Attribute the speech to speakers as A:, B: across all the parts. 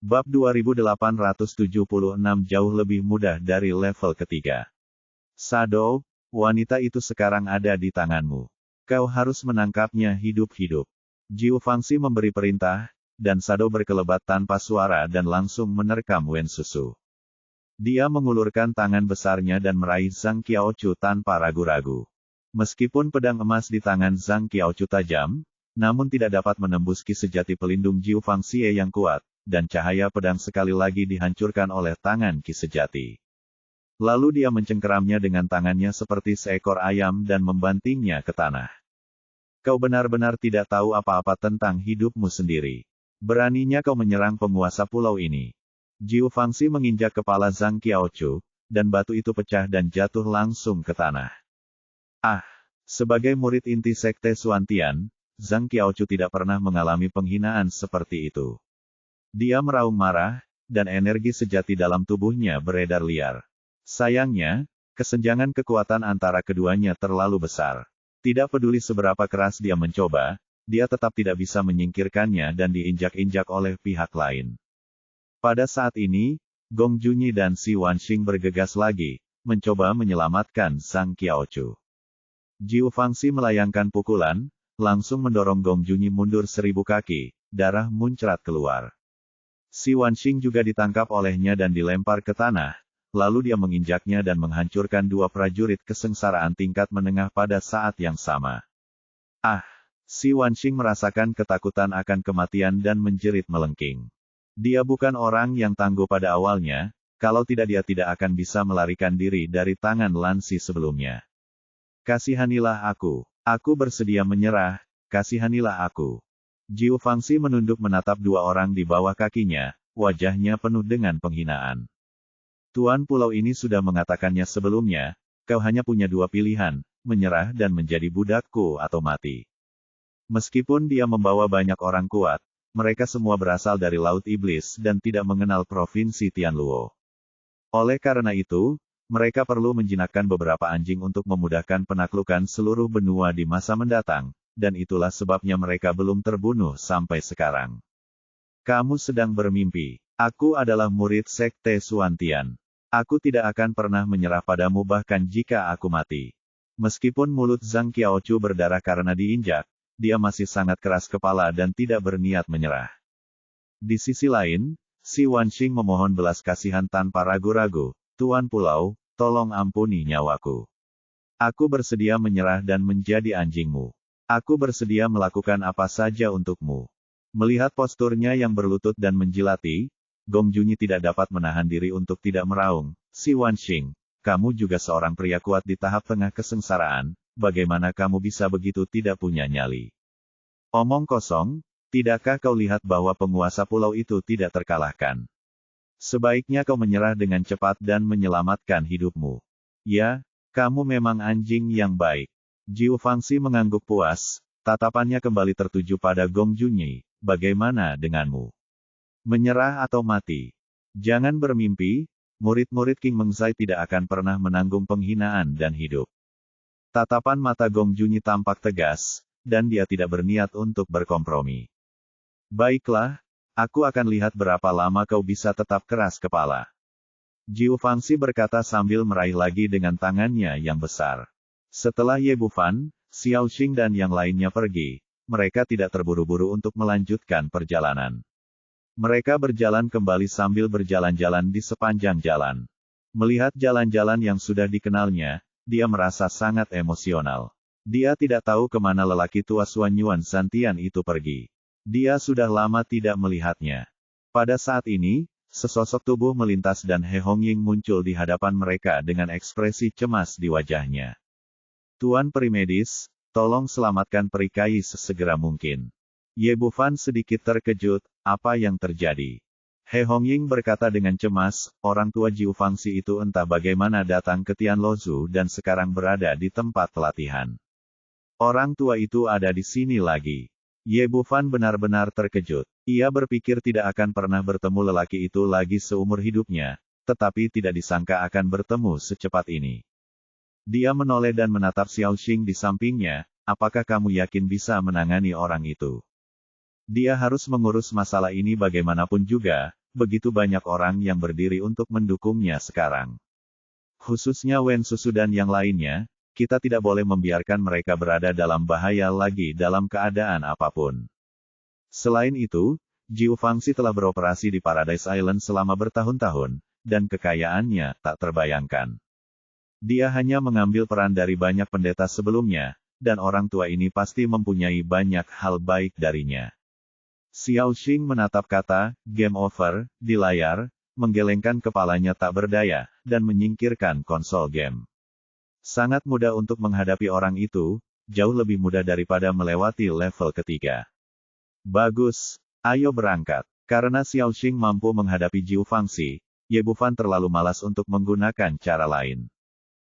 A: Bab 2876 jauh lebih mudah dari level ketiga. Shadow, wanita itu sekarang ada di tanganmu. Kau harus menangkapnya hidup-hidup. Jiu Fangxi memberi perintah, dan Shadow berkelebat tanpa suara dan langsung menerkam Wen Susu. Dia mengulurkan tangan besarnya dan meraih Zhang Qiaochu tanpa ragu-ragu. Meskipun pedang emas di tangan Zhang Qiaochu tajam, namun tidak dapat menembus ki sejati pelindung Jiu Fangxi yang kuat, dan cahaya pedang sekali lagi dihancurkan oleh tangan ki sejati. Lalu dia mencengkeramnya dengan tangannya seperti seekor ayam dan membantingnya ke tanah. Kau benar-benar tidak tahu apa-apa tentang hidupmu sendiri. Beraninya kau menyerang penguasa pulau ini. Jiu Fangxi menginjak kepala Zhang Qiaochu, dan batu itu pecah dan jatuh langsung ke tanah. Sebagai murid inti Sekte Xuantian, Zhang Qiaochu tidak pernah mengalami penghinaan seperti itu. Dia meraung marah, dan energi sejati dalam tubuhnya beredar liar. Sayangnya, kesenjangan kekuatan antara keduanya terlalu besar. Tidak peduli seberapa keras dia mencoba, dia tetap tidak bisa menyingkirkannya dan diinjak-injak oleh pihak lain. Pada saat ini, Gong Junyi dan Si Wanxing bergegas lagi, mencoba menyelamatkan Zhang Qiaochu. Jiu Fangxi melayangkan pukulan, langsung mendorong Gong Junyi mundur 1000 kaki, darah muncrat keluar. Si Wanxing juga ditangkap olehnya dan dilempar ke tanah, lalu dia menginjaknya dan menghancurkan dua prajurit kesengsaraan tingkat menengah pada saat yang sama. Si Wanxing merasakan ketakutan akan kematian dan menjerit melengking. Dia bukan orang yang tangguh pada awalnya, kalau tidak dia tidak akan bisa melarikan diri dari tangan Lansi sebelumnya. Kasihanilah aku bersedia menyerah, kasihanilah aku. Jiu Fangxi menunduk menatap dua orang di bawah kakinya, wajahnya penuh dengan penghinaan. Tuan pulau ini sudah mengatakannya sebelumnya, kau hanya punya dua pilihan, menyerah dan menjadi budakku atau mati. Meskipun dia membawa banyak orang kuat, mereka semua berasal dari Laut Iblis dan tidak mengenal Provinsi Tianluo. Oleh karena itu, mereka perlu menjinakkan beberapa anjing untuk memudahkan penaklukan seluruh benua di masa mendatang. Dan itulah sebabnya mereka belum terbunuh sampai sekarang. Kamu sedang bermimpi. Aku adalah murid Sekte Xuantian. Aku tidak akan pernah menyerah padamu bahkan jika aku mati. Meskipun mulut Zhang Qiaochu berdarah karena diinjak, dia masih sangat keras kepala dan tidak berniat menyerah. Di sisi lain, Si Wanxing memohon belas kasihan tanpa ragu-ragu, Tuan Pulau, tolong ampuni nyawaku. Aku bersedia menyerah dan menjadi anjingmu. Aku bersedia melakukan apa saja untukmu. Melihat posturnya yang berlutut dan menjilati, Gong Junyi tidak dapat menahan diri untuk tidak meraung. Si Wanxing, kamu juga seorang pria kuat di tahap tengah kesengsaraan, bagaimana kamu bisa begitu tidak punya nyali? Omong kosong, tidakkah kau lihat bahwa penguasa pulau itu tidak terkalahkan? Sebaiknya kau menyerah dengan cepat dan menyelamatkan hidupmu. Ya, kamu memang anjing yang baik. Jiu Fangxi mengangguk puas, tatapannya kembali tertuju pada Gong Junyi, bagaimana denganmu? Menyerah atau mati? Jangan bermimpi, murid-murid King Mengzai tidak akan pernah menanggung penghinaan dan hidup. Tatapan mata Gong Junyi tampak tegas, dan dia tidak berniat untuk berkompromi. Baiklah, aku akan lihat berapa lama kau bisa tetap keras kepala. Jiu Fangxi berkata sambil meraih lagi dengan tangannya yang besar. Setelah Ye Bufan, Xiao Xing dan yang lainnya pergi, mereka tidak terburu-buru untuk melanjutkan perjalanan. Mereka berjalan kembali sambil berjalan-jalan di sepanjang jalan. Melihat jalan-jalan yang sudah dikenalnya, dia merasa sangat emosional. Dia tidak tahu kemana lelaki tua Xuan Yuan Santian itu pergi. Dia sudah lama tidak melihatnya. Pada saat ini, sesosok tubuh melintas dan He Hongying muncul di hadapan mereka dengan ekspresi cemas di wajahnya. Tuan peri medis, tolong selamatkan Perikai sesegera mungkin. Ye Bufan sedikit terkejut, apa yang terjadi? He Hongying berkata dengan cemas, orang tua Jiu Fangxi itu entah bagaimana datang ke Tianluo dan sekarang berada di tempat pelatihan. Orang tua itu ada di sini lagi. Ye Bufan benar-benar terkejut. Ia berpikir tidak akan pernah bertemu lelaki itu lagi seumur hidupnya, tetapi tidak disangka akan bertemu secepat ini. Dia menoleh dan menatap Xiao Xing di sampingnya, apakah kamu yakin bisa menangani orang itu? Dia harus mengurus masalah ini bagaimanapun juga, begitu banyak orang yang berdiri untuk mendukungnya sekarang. Khususnya Wen Susu dan yang lainnya, kita tidak boleh membiarkan mereka berada dalam bahaya lagi dalam keadaan apapun. Selain itu, Jiu Fangxi telah beroperasi di Paradise Island selama bertahun-tahun, dan kekayaannya tak terbayangkan. Dia hanya mengambil peran dari banyak pendeta sebelumnya, dan orang tua ini pasti mempunyai banyak hal baik darinya. Xiao Xing menatap kata, "Game over," di layar, menggelengkan kepalanya tak berdaya, dan menyingkirkan konsol game. Sangat mudah untuk menghadapi orang itu, jauh lebih mudah daripada melewati level ketiga. Bagus, ayo berangkat. Karena Xiao Xing mampu menghadapi Jiu Fangxi, Ye Bufan terlalu malas untuk menggunakan cara lain.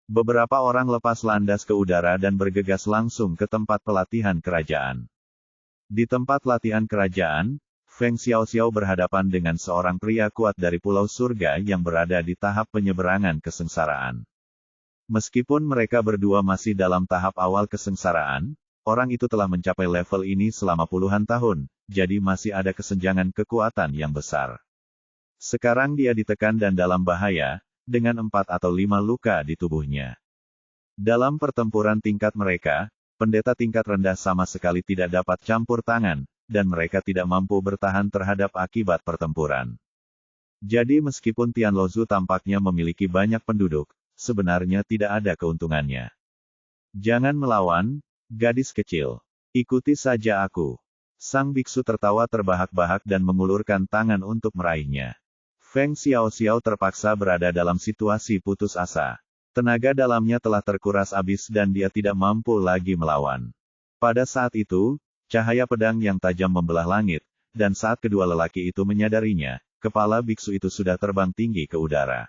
A: Beberapa orang lepas landas ke udara dan bergegas langsung ke tempat pelatihan kerajaan. Di tempat latihan kerajaan, Feng Xiaoxiao berhadapan dengan seorang pria kuat dari Pulau Surga yang berada di tahap penyeberangan kesengsaraan. Meskipun mereka berdua masih dalam tahap awal kesengsaraan, orang itu telah mencapai level ini selama puluhan tahun, jadi masih ada kesenjangan kekuatan yang besar. Sekarang dia ditekan dan dalam bahaya, dengan 4 atau 5 luka di tubuhnya. Dalam pertempuran tingkat mereka, pendeta tingkat rendah sama sekali tidak dapat campur tangan, dan mereka tidak mampu bertahan terhadap akibat pertempuran. Jadi meskipun Tianluozu tampaknya memiliki banyak penduduk, sebenarnya tidak ada keuntungannya. Jangan melawan, gadis kecil. Ikuti saja aku. Sang biksu tertawa terbahak-bahak dan mengulurkan tangan untuk meraihnya. Feng Xiaoxiao terpaksa berada dalam situasi putus asa. Tenaga dalamnya telah terkuras habis dan dia tidak mampu lagi melawan. Pada saat itu, cahaya pedang yang tajam membelah langit, dan saat kedua lelaki itu menyadarinya, kepala biksu itu sudah terbang tinggi ke udara.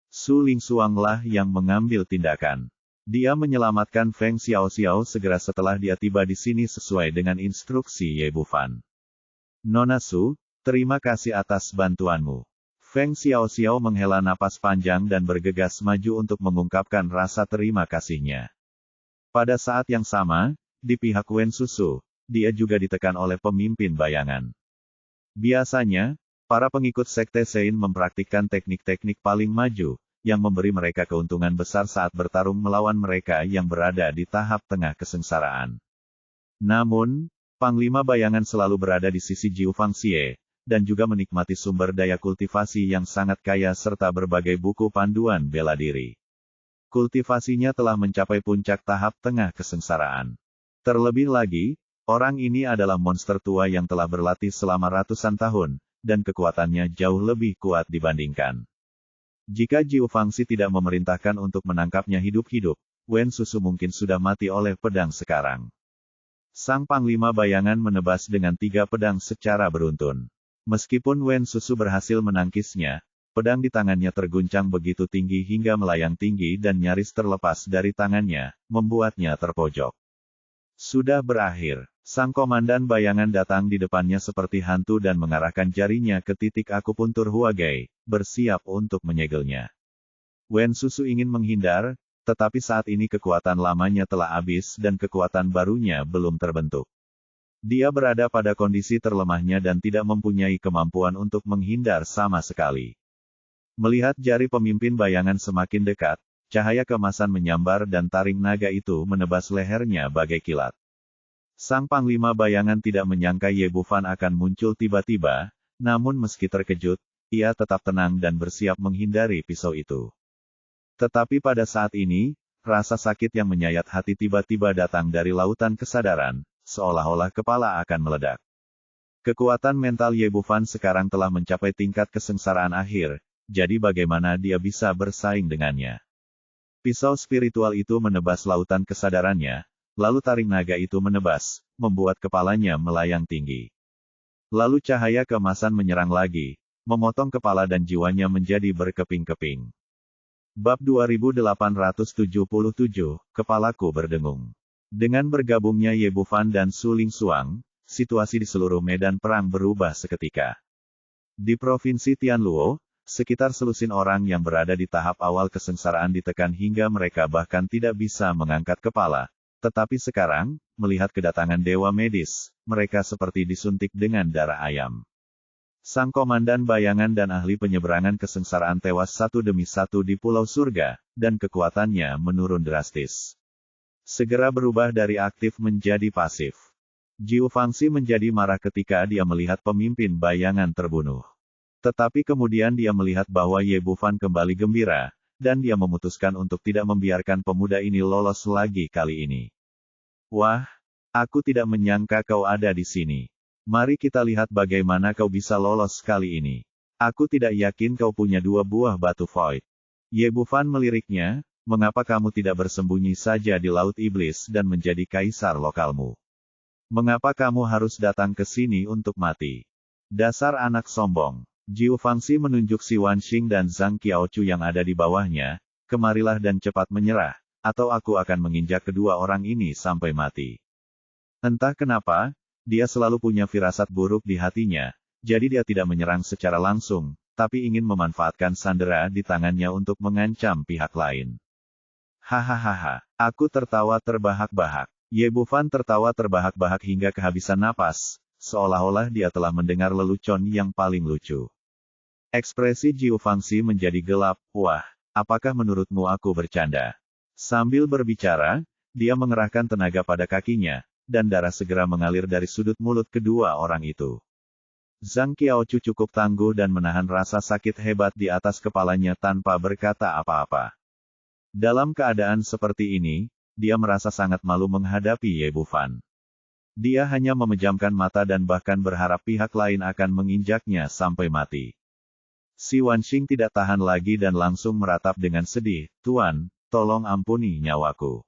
A: Su Lingsuanglah yang mengambil tindakan. Dia menyelamatkan Feng Xiaoxiao segera setelah dia tiba di sini sesuai dengan instruksi Ye Bufan. Nona Su, terima kasih atas bantuanmu. Feng Xiaoxiao menghela napas panjang dan bergegas maju untuk mengungkapkan rasa terima kasihnya. Pada saat yang sama, di pihak Wen Susu, dia juga ditekan oleh pemimpin bayangan. Biasanya, para pengikut Sekte Sein mempraktikkan teknik-teknik paling maju, yang memberi mereka keuntungan besar saat bertarung melawan mereka yang berada di tahap tengah kesengsaraan. Namun, Panglima Bayangan selalu berada di sisi Jiu Fangxi, dan juga menikmati sumber daya kultivasi yang sangat kaya serta berbagai buku panduan bela diri. Kultivasinya telah mencapai puncak tahap tengah kesengsaraan. Terlebih lagi, orang ini adalah monster tua yang telah berlatih selama ratusan tahun, dan kekuatannya jauh lebih kuat dibandingkan. Jika Jiu Fangxi tidak memerintahkan untuk menangkapnya hidup-hidup, Wen Susu mungkin sudah mati oleh pedang sekarang. Sang Panglima Bayangan menebas dengan 3 pedang secara beruntun. Meskipun Wen Susu berhasil menangkisnya, pedang di tangannya terguncang begitu tinggi hingga melayang tinggi dan nyaris terlepas dari tangannya, membuatnya terpojok. Sudah berakhir. Sang Komandan Bayangan datang di depannya seperti hantu dan mengarahkan jarinya ke titik akupuntur Huagai, bersiap untuk menyegelnya. Wen Susu ingin menghindar, tetapi saat ini kekuatan lamanya telah habis dan kekuatan barunya belum terbentuk. Dia berada pada kondisi terlemahnya dan tidak mempunyai kemampuan untuk menghindar sama sekali. Melihat jari pemimpin bayangan semakin dekat, cahaya keemasan menyambar dan taring naga itu menebas lehernya bagai kilat. Sang Panglima Bayangan tidak menyangka Ye Bufan akan muncul tiba-tiba, namun meski terkejut, ia tetap tenang dan bersiap menghindari pisau itu. Tetapi pada saat ini, rasa sakit yang menyayat hati tiba-tiba datang dari lautan kesadaran, seolah-olah kepala akan meledak. Kekuatan mental Ye Bufan sekarang telah mencapai tingkat kesengsaraan akhir, jadi bagaimana dia bisa bersaing dengannya? Pisau spiritual itu menebas lautan kesadarannya, lalu taring naga itu menebas, membuat kepalanya melayang tinggi. Lalu cahaya keemasan menyerang lagi, memotong kepala dan jiwanya menjadi berkeping-keping. Bab 2877, Kepalaku Berdengung. Dengan bergabungnya Ye Bufan dan Su Lingsuang, situasi di seluruh medan perang berubah seketika. Di Provinsi Tianluo, sekitar selusin orang yang berada di tahap awal kesengsaraan ditekan hingga mereka bahkan tidak bisa mengangkat kepala. Tetapi sekarang, melihat kedatangan Dewa Medis, mereka seperti disuntik dengan darah ayam. Sang komandan bayangan dan ahli penyeberangan kesengsaraan tewas satu demi satu di Pulau Surga, dan kekuatannya menurun drastis. Segera berubah dari aktif menjadi pasif. Jiu Fangxi menjadi marah ketika dia melihat pemimpin bayangan terbunuh. Tetapi kemudian dia melihat bahwa Ye Bufan kembali gembira, dan dia memutuskan untuk tidak membiarkan pemuda ini lolos lagi kali ini. Wah, aku tidak menyangka kau ada di sini. Mari kita lihat bagaimana kau bisa lolos kali ini. Aku tidak yakin kau punya 2 buah batu void. Ye Bufan meliriknya, mengapa kamu tidak bersembunyi saja di Laut Iblis dan menjadi kaisar lokalmu? Mengapa kamu harus datang ke sini untuk mati? Dasar anak sombong. Jiu Fangxi menunjuk Si Wanxing dan Zhang Qiaochu yang ada di bawahnya, kemarilah dan cepat menyerah, atau aku akan menginjak kedua orang ini sampai mati. Entah kenapa, dia selalu punya firasat buruk di hatinya, jadi dia tidak menyerang secara langsung, tapi ingin memanfaatkan sandera di tangannya untuk mengancam pihak lain. Hahaha, aku tertawa terbahak-bahak. Ye Bufan tertawa terbahak-bahak hingga kehabisan napas, seolah-olah dia telah mendengar lelucon yang paling lucu. Ekspresi Jiu Fangxi menjadi gelap. Wah, apakah menurutmu aku bercanda? Sambil berbicara, dia mengerahkan tenaga pada kakinya, dan darah segera mengalir dari sudut mulut kedua orang itu. Zhang Qiaochu cukup tangguh dan menahan rasa sakit hebat di atas kepalanya tanpa berkata apa-apa. Dalam keadaan seperti ini, dia merasa sangat malu menghadapi Ye Bufan. Dia hanya memejamkan mata dan bahkan berharap pihak lain akan menginjaknya sampai mati. Si Wanxing tidak tahan lagi dan langsung meratap dengan sedih, "Tuan, tolong ampuni nyawaku.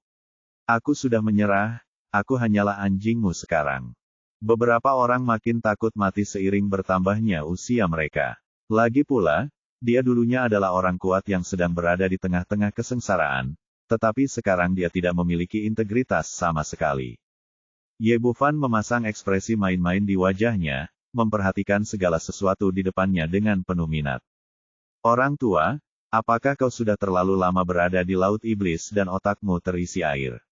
A: Aku sudah menyerah, aku hanyalah anjingmu sekarang." Beberapa orang makin takut mati seiring bertambahnya usia mereka. Lagi pula, dia dulunya adalah orang kuat yang sedang berada di tengah-tengah kesengsaraan, tetapi sekarang dia tidak memiliki integritas sama sekali. Ye Bufan memasang ekspresi main-main di wajahnya, memperhatikan segala sesuatu di depannya dengan penuh minat. Orang tua, apakah kau sudah terlalu lama berada di Laut Iblis dan otakmu terisi air?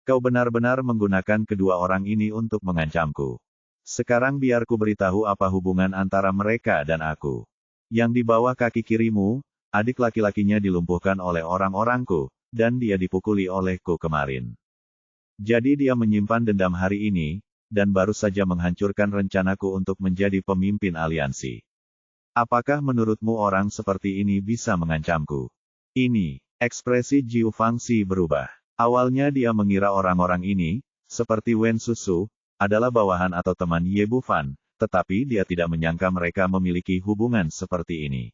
A: Kau benar-benar menggunakan kedua orang ini untuk mengancamku. Sekarang biar ku beritahu apa hubungan antara mereka dan aku. Yang di bawah kaki kirimu, adik laki-lakinya dilumpuhkan oleh orang-orangku, dan dia dipukuli olehku kemarin. Jadi dia menyimpan dendam hari ini, dan baru saja menghancurkan rencanaku untuk menjadi pemimpin aliansi. Apakah menurutmu orang seperti ini bisa mengancamku? Ini, ekspresi Jiu Fangxi berubah. Awalnya dia mengira orang-orang ini, seperti Wen Susu, adalah bawahan atau teman Ye Bufan, tetapi dia tidak menyangka mereka memiliki hubungan seperti ini.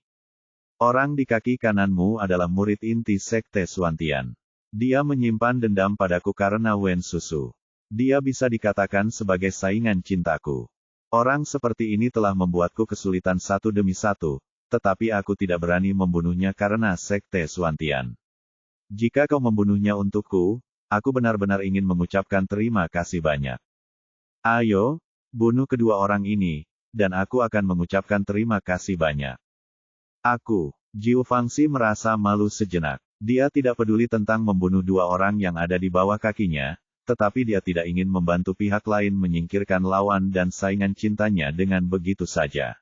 A: Orang di kaki kananmu adalah murid inti Sekte Suantian. Dia menyimpan dendam padaku karena Wen Susu. Dia bisa dikatakan sebagai saingan cintaku. Orang seperti ini telah membuatku kesulitan satu demi satu, tetapi aku tidak berani membunuhnya karena Sekte Suantian. Jika kau membunuhnya untukku, aku benar-benar ingin mengucapkan terima kasih banyak. Ayo, bunuh kedua orang ini, dan aku akan mengucapkan terima kasih banyak. Jiu Fangxi merasa malu sejenak. Dia tidak peduli tentang membunuh dua orang yang ada di bawah kakinya, tetapi dia tidak ingin membantu pihak lain menyingkirkan lawan dan saingan cintanya dengan begitu saja.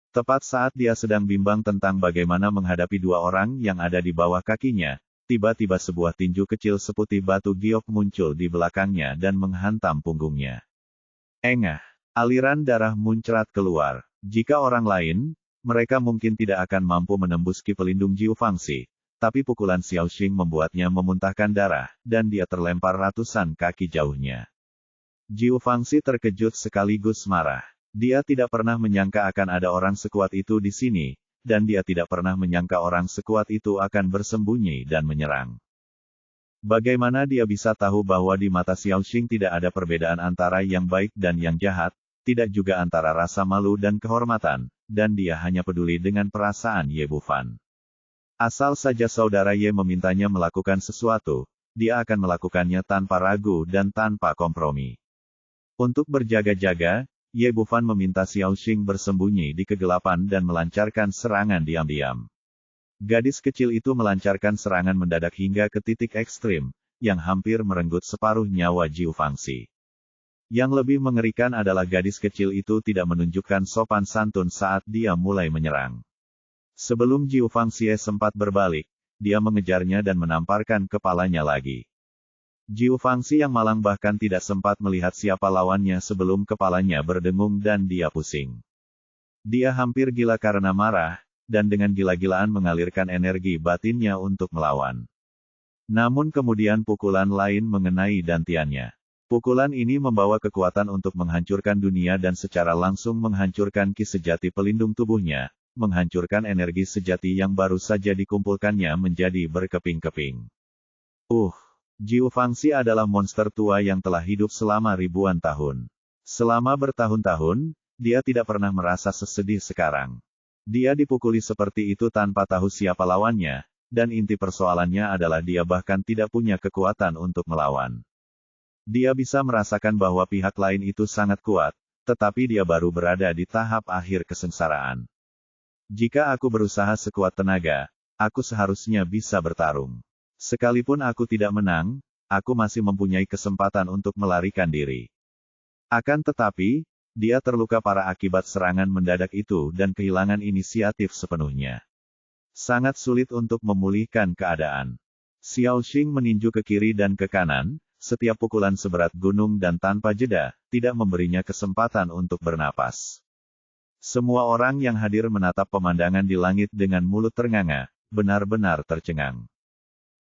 A: Tepat saat dia sedang bimbang tentang bagaimana menghadapi dua orang yang ada di bawah kakinya, tiba-tiba sebuah tinju kecil seputih batu giok muncul di belakangnya dan menghantam punggungnya. Engah! Aliran darah muncrat keluar. Jika orang lain, mereka mungkin tidak akan mampu menembus ki pelindung Jiu Fangxi, tapi pukulan Xiao Xing membuatnya memuntahkan darah, dan dia terlempar ratusan kaki jauhnya. Jiu Fangxi terkejut sekaligus marah. Dia tidak pernah menyangka akan ada orang sekuat itu di sini, dan dia tidak pernah menyangka orang sekuat itu akan bersembunyi dan menyerang. Bagaimana dia bisa tahu bahwa di mata Xiao Xing tidak ada perbedaan antara yang baik dan yang jahat, tidak juga antara rasa malu dan kehormatan, dan dia hanya peduli dengan perasaan Ye Bufan. Asal saja saudara Ye memintanya melakukan sesuatu, dia akan melakukannya tanpa ragu dan tanpa kompromi. Untuk berjaga-jaga, Ye Bufan meminta Xiao Xing bersembunyi di kegelapan dan melancarkan serangan diam-diam. Gadis kecil itu melancarkan serangan mendadak hingga ke titik ekstrim, yang hampir merenggut separuh nyawa Jiu Fangxi. Yang lebih mengerikan adalah gadis kecil itu tidak menunjukkan sopan santun saat dia mulai menyerang. Sebelum Jiu Fangxie sempat berbalik, dia mengejarnya dan menamparkan kepalanya lagi. Jiu Fangxi yang malang bahkan tidak sempat melihat siapa lawannya sebelum kepalanya berdengung dan dia pusing. Dia hampir gila karena marah, dan dengan gila-gilaan mengalirkan energi batinnya untuk melawan. Namun kemudian pukulan lain mengenai dantiannya. Pukulan ini membawa kekuatan untuk menghancurkan dunia dan secara langsung menghancurkan ki sejati pelindung tubuhnya, menghancurkan energi sejati yang baru saja dikumpulkannya menjadi berkeping-keping. Jiu Fangxi adalah monster tua yang telah hidup selama ribuan tahun. Selama bertahun-tahun, dia tidak pernah merasa sesedih sekarang. Dia dipukuli seperti itu tanpa tahu siapa lawannya, dan inti persoalannya adalah dia bahkan tidak punya kekuatan untuk melawan. Dia bisa merasakan bahwa pihak lain itu sangat kuat, tetapi dia baru berada di tahap akhir kesengsaraan. Jika aku berusaha sekuat tenaga, aku seharusnya bisa bertarung. Sekalipun aku tidak menang, aku masih mempunyai kesempatan untuk melarikan diri. Akan tetapi, dia terluka parah akibat serangan mendadak itu dan kehilangan inisiatif sepenuhnya. Sangat sulit untuk memulihkan keadaan. Xiao Xing meninju ke kiri dan ke kanan, setiap pukulan seberat gunung dan tanpa jeda, tidak memberinya kesempatan untuk bernapas. Semua orang yang hadir menatap pemandangan di langit dengan mulut ternganga, benar-benar tercengang.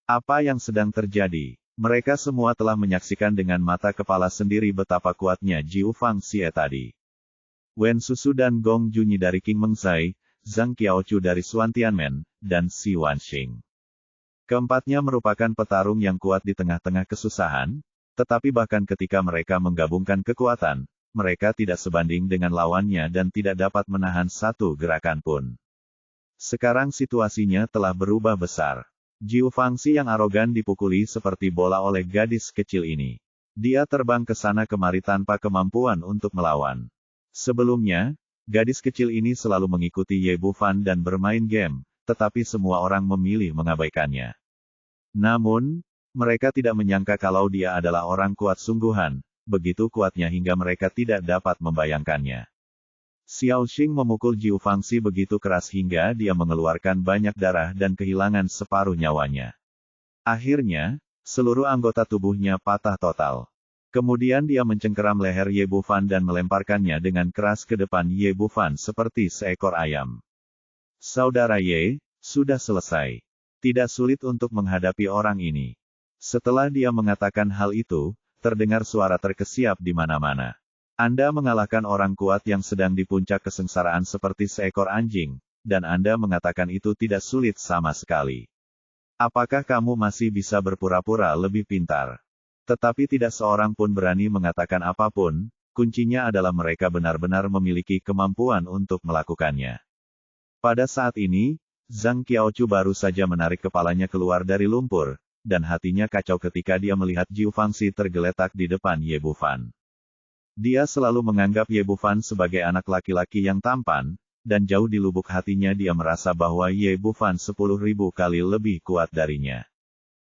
A: Apa yang sedang terjadi? Mereka semua telah menyaksikan dengan mata kepala sendiri betapa kuatnya Jiu Fangxie tadi. Wen Susu dan Gong Junyi dari King Mengsai, Zhang Qiaochu dari Xuan Tianmen, dan Si Wanxing. Keempatnya merupakan petarung yang kuat di tengah-tengah kesusahan, tetapi bahkan ketika mereka menggabungkan kekuatan, mereka tidak sebanding dengan lawannya dan tidak dapat menahan satu gerakan pun. Sekarang situasinya telah berubah besar. Jiu Fangxi yang arogan dipukuli seperti bola oleh gadis kecil ini. Dia terbang ke sana kemari tanpa kemampuan untuk melawan. Sebelumnya, gadis kecil ini selalu mengikuti Ye Bufan dan bermain game, tetapi semua orang memilih mengabaikannya. Namun, mereka tidak menyangka kalau dia adalah orang kuat sungguhan, begitu kuatnya hingga mereka tidak dapat membayangkannya. Xiao Xing memukul Jiu Fangxi begitu keras hingga dia mengeluarkan banyak darah dan kehilangan separuh nyawanya. Akhirnya, seluruh anggota tubuhnya patah total. Kemudian dia mencengkeram leher Ye Bufan dan melemparkannya dengan keras ke depan Ye Bufan seperti seekor ayam. Saudara Ye, sudah selesai. Tidak sulit untuk menghadapi orang ini. Setelah dia mengatakan hal itu, terdengar suara terkesiap di mana-mana. Anda mengalahkan orang kuat yang sedang di puncak kesengsaraan seperti seekor anjing, dan Anda mengatakan itu tidak sulit sama sekali. Apakah kamu masih bisa berpura-pura lebih pintar? Tetapi tidak seorang pun berani mengatakan apapun, kuncinya adalah mereka benar-benar memiliki kemampuan untuk melakukannya. Pada saat ini, Zhang Qiaochu baru saja menarik kepalanya keluar dari lumpur, dan hatinya kacau ketika dia melihat Jiu Fangxi tergeletak di depan Ye Bufan. Dia selalu menganggap Ye Bufan sebagai anak laki-laki yang tampan, dan jauh di lubuk hatinya dia merasa bahwa Ye Bufan 10.000 kali lebih kuat darinya.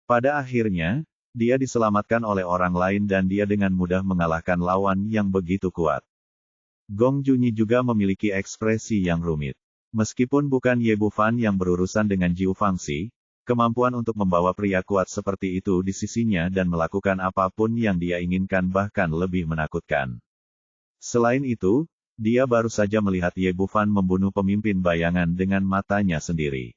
A: Pada akhirnya, dia diselamatkan oleh orang lain dan dia dengan mudah mengalahkan lawan yang begitu kuat. Gong Junyi juga memiliki ekspresi yang rumit. Meskipun bukan Ye Bufan yang berurusan dengan Jiu Fangxi, kemampuan untuk membawa pria kuat seperti itu di sisinya dan melakukan apapun yang dia inginkan bahkan lebih menakutkan. Selain itu, dia baru saja melihat Ye Bufan membunuh pemimpin bayangan dengan matanya sendiri.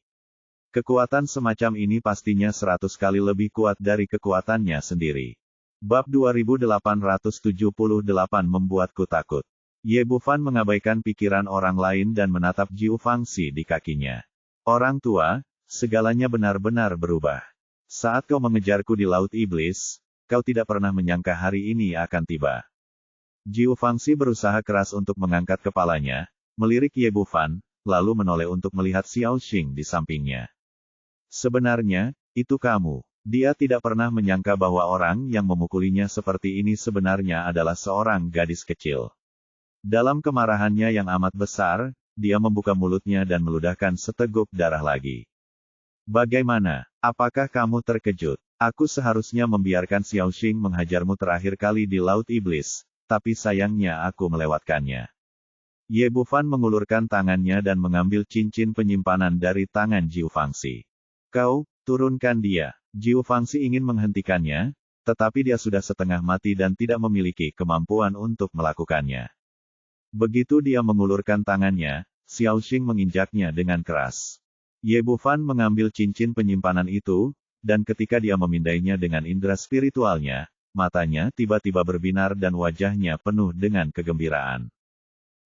A: Kekuatan semacam ini pastinya 100 kali lebih kuat dari kekuatannya sendiri. Bab 2878 membuatku takut. Ye Bufan mengabaikan pikiran orang lain dan menatap Jiu Fangxi di kakinya. Orang tua, segalanya benar-benar berubah. Saat kau mengejarku di Laut Iblis, kau tidak pernah menyangka hari ini akan tiba. Jiu Fangxi berusaha keras untuk mengangkat kepalanya, melirik Ye Bufan, lalu menoleh untuk melihat Xiao Xing di sampingnya. Sebenarnya, itu kamu. Dia tidak pernah menyangka bahwa orang yang memukulinya seperti ini sebenarnya adalah seorang gadis kecil. Dalam kemarahannya yang amat besar, dia membuka mulutnya dan meludahkan seteguk darah lagi. Bagaimana? Apakah kamu terkejut? Aku seharusnya membiarkan Xiao Xing menghajarmu terakhir kali di Laut Iblis, tapi sayangnya aku melewatkannya. Ye Bufan mengulurkan tangannya dan mengambil cincin penyimpanan dari tangan Jiu Fangxi. Kau, turunkan dia. Jiu Fangxi ingin menghentikannya, tetapi dia sudah setengah mati dan tidak memiliki kemampuan untuk melakukannya. Begitu dia mengulurkan tangannya, Xiao Xing menginjaknya dengan keras. Ye Bufan mengambil cincin penyimpanan itu, dan ketika dia memindainya dengan indera spiritualnya, matanya tiba-tiba berbinar dan wajahnya penuh dengan kegembiraan.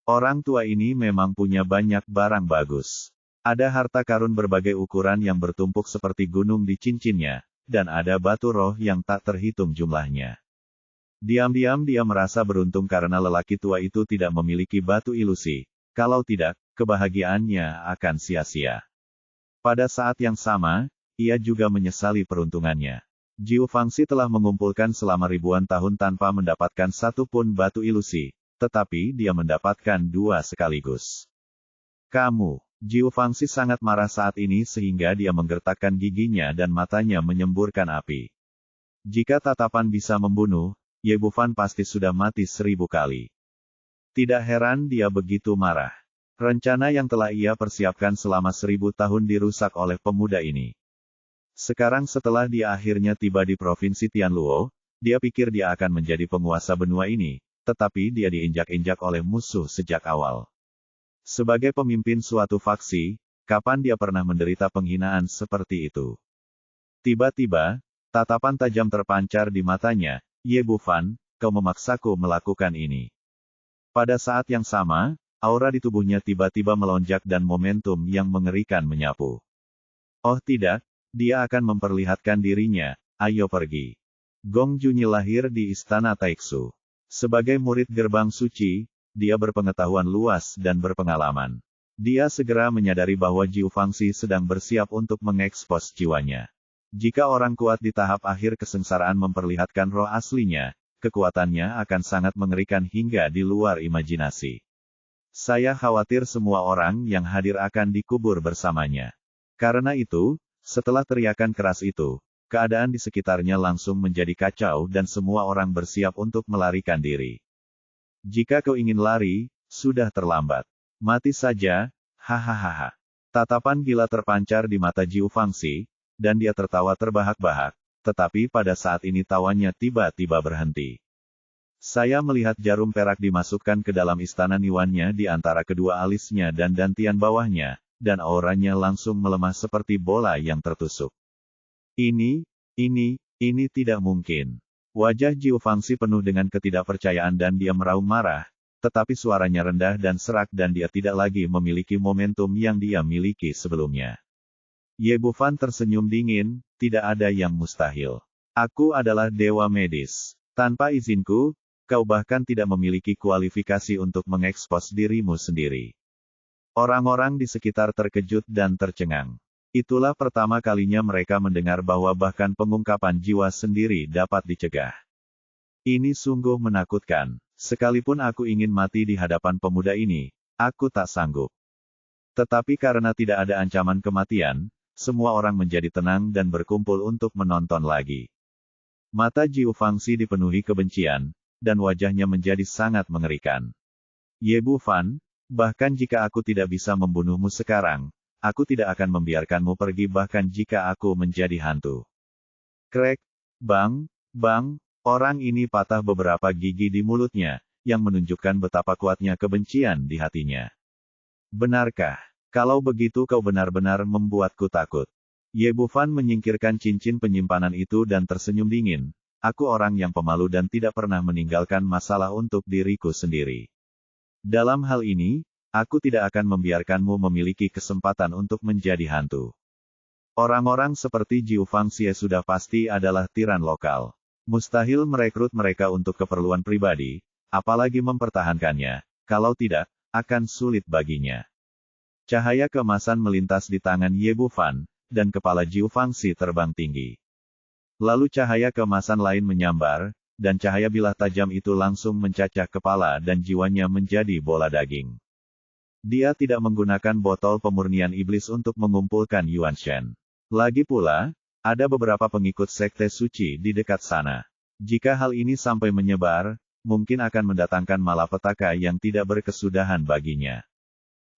A: Orang tua ini memang punya banyak barang bagus. Ada harta karun berbagai ukuran yang bertumpuk seperti gunung di cincinnya, dan ada batu roh yang tak terhitung jumlahnya. Diam-diam dia merasa beruntung karena lelaki tua itu tidak memiliki batu ilusi, kalau tidak, kebahagiaannya akan sia-sia. Pada saat yang sama, ia juga menyesali peruntungannya. Jiu Fangxi telah mengumpulkan selama ribuan tahun tanpa mendapatkan satu pun batu ilusi, tetapi dia mendapatkan 2 sekaligus. Kamu, Jiu Fangxi sangat marah saat ini sehingga dia menggertakkan giginya dan matanya menyemburkan api. Jika tatapan bisa membunuh, Ye Bufan pasti sudah mati 1000 kali. Tidak heran dia begitu marah. Rencana yang telah ia persiapkan selama 1000 tahun dirusak oleh pemuda ini. Sekarang setelah dia akhirnya tiba di Provinsi Tianluo, dia pikir dia akan menjadi penguasa benua ini, tetapi dia diinjak-injak oleh musuh sejak awal. Sebagai pemimpin suatu faksi, kapan dia pernah menderita penghinaan seperti itu? Tiba-tiba, tatapan tajam terpancar di matanya. Ye Bufan, kau memaksaku melakukan ini. Pada saat yang sama, aura di tubuhnya tiba-tiba melonjak dan momentum yang mengerikan menyapu. Oh tidak, dia akan memperlihatkan dirinya, ayo pergi. Gong Junyi lahir di Istana Taixu. Sebagai murid gerbang suci, dia berpengetahuan luas dan berpengalaman. Dia segera menyadari bahwa Jiu Fangxi sedang bersiap untuk mengekspos jiwanya. Jika orang kuat di tahap akhir kesengsaraan memperlihatkan roh aslinya, kekuatannya akan sangat mengerikan hingga di luar imajinasi. Saya khawatir semua orang yang hadir akan dikubur bersamanya. Karena itu, setelah teriakan keras itu, keadaan di sekitarnya langsung menjadi kacau dan semua orang bersiap untuk melarikan diri. Jika kau ingin lari, sudah terlambat. Mati saja, hahaha. Tatapan gila terpancar di mata Jiu Fangxi, dan dia tertawa terbahak-bahak, tetapi pada saat ini tawanya tiba-tiba berhenti. Saya melihat jarum perak dimasukkan ke dalam istana niwannya di antara kedua alisnya dan dantian bawahnya, dan auranya langsung melemah seperti bola yang tertusuk. Ini tidak mungkin. Wajah Jiu Fangxi penuh dengan ketidakpercayaan dan dia meraung marah, tetapi suaranya rendah dan serak dan dia tidak lagi memiliki momentum yang dia miliki sebelumnya. Ye Bufan tersenyum dingin, tidak ada yang mustahil. Aku adalah dewa medis. Tanpa izinku, kau bahkan tidak memiliki kualifikasi untuk mengekspos dirimu sendiri. Orang-orang di sekitar terkejut dan tercengang. Itulah pertama kalinya mereka mendengar bahwa bahkan pengungkapan jiwa sendiri dapat dicegah. Ini sungguh menakutkan. Sekalipun aku ingin mati di hadapan pemuda ini, aku tak sanggup. Tetapi karena tidak ada ancaman kematian, semua orang menjadi tenang dan berkumpul untuk menonton lagi. Mata Jiu Fangxi dipenuhi kebencian, dan wajahnya menjadi sangat mengerikan. Ye Bufan, bahkan jika aku tidak bisa membunuhmu sekarang, aku tidak akan membiarkanmu pergi bahkan jika aku menjadi hantu. Krek, bang, orang ini patah beberapa gigi di mulutnya, yang menunjukkan betapa kuatnya kebencian di hatinya. Benarkah? Kalau begitu kau benar-benar membuatku takut. Ye Bufan menyingkirkan cincin penyimpanan itu dan tersenyum dingin. Aku orang yang pemalu dan tidak pernah meninggalkan masalah untuk diriku sendiri. Dalam hal ini, aku tidak akan membiarkanmu memiliki kesempatan untuk menjadi hantu. Orang-orang seperti Jiu Fangxi sudah pasti adalah tiran lokal. Mustahil merekrut mereka untuk keperluan pribadi, apalagi mempertahankannya. Kalau tidak, akan sulit baginya. Cahaya keemasan melintas di tangan Ye Bufan, dan kepala Jiu Fangxi terbang tinggi. Lalu cahaya keemasan lain menyambar, dan cahaya bilah tajam itu langsung mencacah kepala dan jiwanya menjadi bola daging. Dia tidak menggunakan botol pemurnian iblis untuk mengumpulkan Yuan Shen. Lagi pula, ada beberapa pengikut sekte suci di dekat sana. Jika hal ini sampai menyebar, mungkin akan mendatangkan malapetaka yang tidak berkesudahan baginya.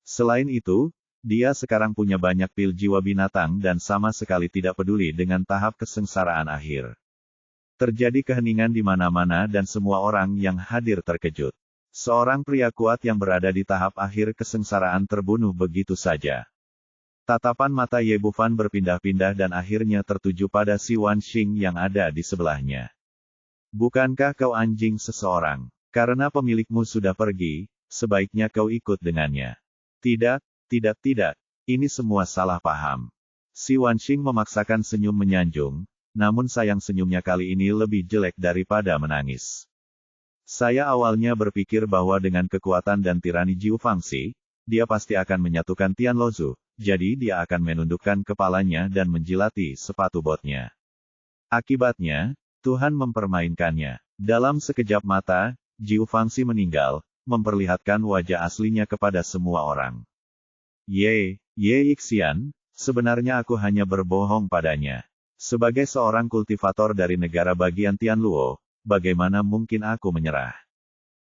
A: Selain itu, dia sekarang punya banyak pil jiwa binatang dan sama sekali tidak peduli dengan tahap kesengsaraan akhir. Terjadi keheningan di mana-mana dan semua orang yang hadir terkejut. Seorang pria kuat yang berada di tahap akhir kesengsaraan terbunuh begitu saja. Tatapan mata Ye Bufan berpindah-pindah dan akhirnya tertuju pada Si Wanxing yang ada di sebelahnya. Bukankah kau anjing seseorang? Karena pemilikmu sudah pergi, sebaiknya kau ikut dengannya. Tidak, tidak. Ini semua salah paham. Si Wanxing memaksakan senyum menyanjung, namun sayang senyumnya kali ini lebih jelek daripada menangis. Saya awalnya berpikir bahwa dengan kekuatan dan tirani Jiu Fangxi, dia pasti akan menyatukan Tian Lozu, jadi dia akan menundukkan kepalanya dan menjilati sepatu botnya. Akibatnya, Tuhan mempermainkannya. Dalam sekejap mata, Jiu Fangxi meninggal, memperlihatkan wajah aslinya kepada semua orang. Ye Yixian, sebenarnya aku hanya berbohong padanya. Sebagai seorang kultivator dari negara bagian Tianluo, bagaimana mungkin aku menyerah?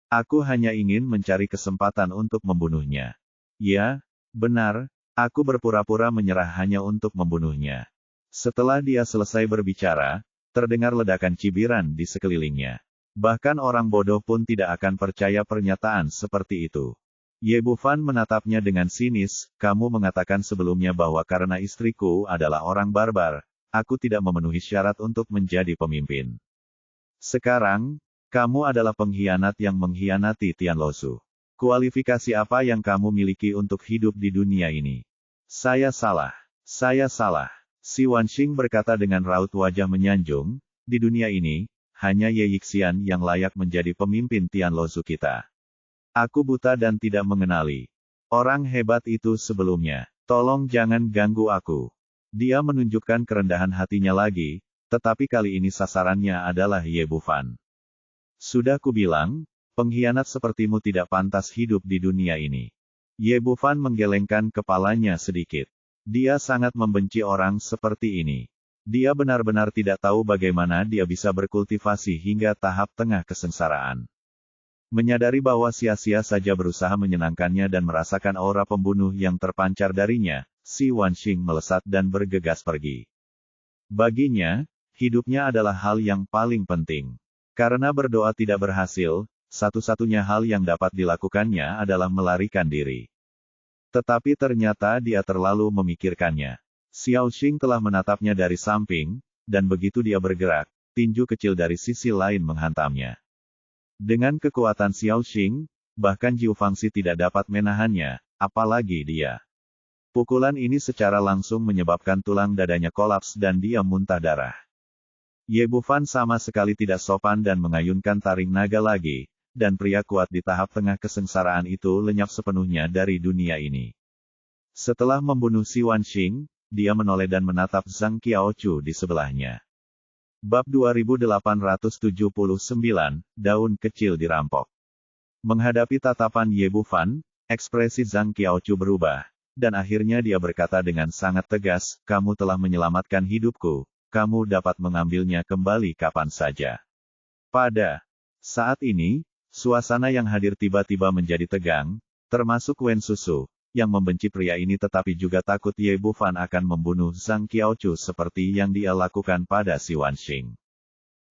A: Aku hanya ingin mencari kesempatan untuk membunuhnya. Ya, benar, aku berpura-pura menyerah hanya untuk membunuhnya. Setelah dia selesai berbicara, terdengar ledakan cibiran di sekelilingnya. Bahkan orang bodoh pun tidak akan percaya pernyataan seperti itu. Ye Bufan menatapnya dengan sinis, kamu mengatakan sebelumnya bahwa karena istriku adalah orang barbar, aku tidak memenuhi syarat untuk menjadi pemimpin. Sekarang, kamu adalah pengkhianat yang mengkhianati Tian Lozu. Kualifikasi apa yang kamu miliki untuk hidup di dunia ini? Saya salah. Si Wanxing berkata dengan raut wajah menyanjung, di dunia ini, hanya Ye Yixian yang layak menjadi pemimpin Tian Lozu kita. Aku buta dan tidak mengenali orang hebat itu sebelumnya. Tolong jangan ganggu aku. Dia menunjukkan kerendahan hatinya lagi, tetapi kali ini sasarannya adalah Ye Bufan. Sudah kubilang, pengkhianat sepertimu tidak pantas hidup di dunia ini. Ye Bufan menggelengkan kepalanya sedikit. Dia sangat membenci orang seperti ini. Dia benar-benar tidak tahu bagaimana dia bisa berkultivasi hingga tahap tengah kesengsaraan. Menyadari bahwa sia-sia saja berusaha menyenangkannya dan merasakan aura pembunuh yang terpancar darinya, Si Wanxing melesat dan bergegas pergi. Baginya, hidupnya adalah hal yang paling penting. Karena berdoa tidak berhasil, satu-satunya hal yang dapat dilakukannya adalah melarikan diri. Tetapi ternyata dia terlalu memikirkannya. Xiao Xing telah menatapnya dari samping, dan begitu dia bergerak, tinju kecil dari sisi lain menghantamnya. Dengan kekuatan Xiao Xing, bahkan Jiu Fangxi tidak dapat menahannya, apalagi dia. Pukulan ini secara langsung menyebabkan tulang dadanya kolaps dan dia muntah darah. Ye Bufan sama sekali tidak sopan dan mengayunkan taring naga lagi, dan pria kuat di tahap tengah kesengsaraan itu lenyap sepenuhnya dari dunia ini. Setelah membunuh Si Wanxing, dia menoleh dan menatap Zhang Qiaochu di sebelahnya. Bab 2879, Daun Kecil Dirampok. Menghadapi tatapan Ye Bufan, ekspresi Zhang Qiaochu berubah, dan akhirnya dia berkata dengan sangat tegas, kamu telah menyelamatkan hidupku, kamu dapat mengambilnya kembali kapan saja. Pada saat ini, suasana yang hadir tiba-tiba menjadi tegang, termasuk Wen Susu, yang membenci pria ini tetapi juga takut Ye Bufan akan membunuh Zhang Qiaochu seperti yang dia lakukan pada Si Wanxing.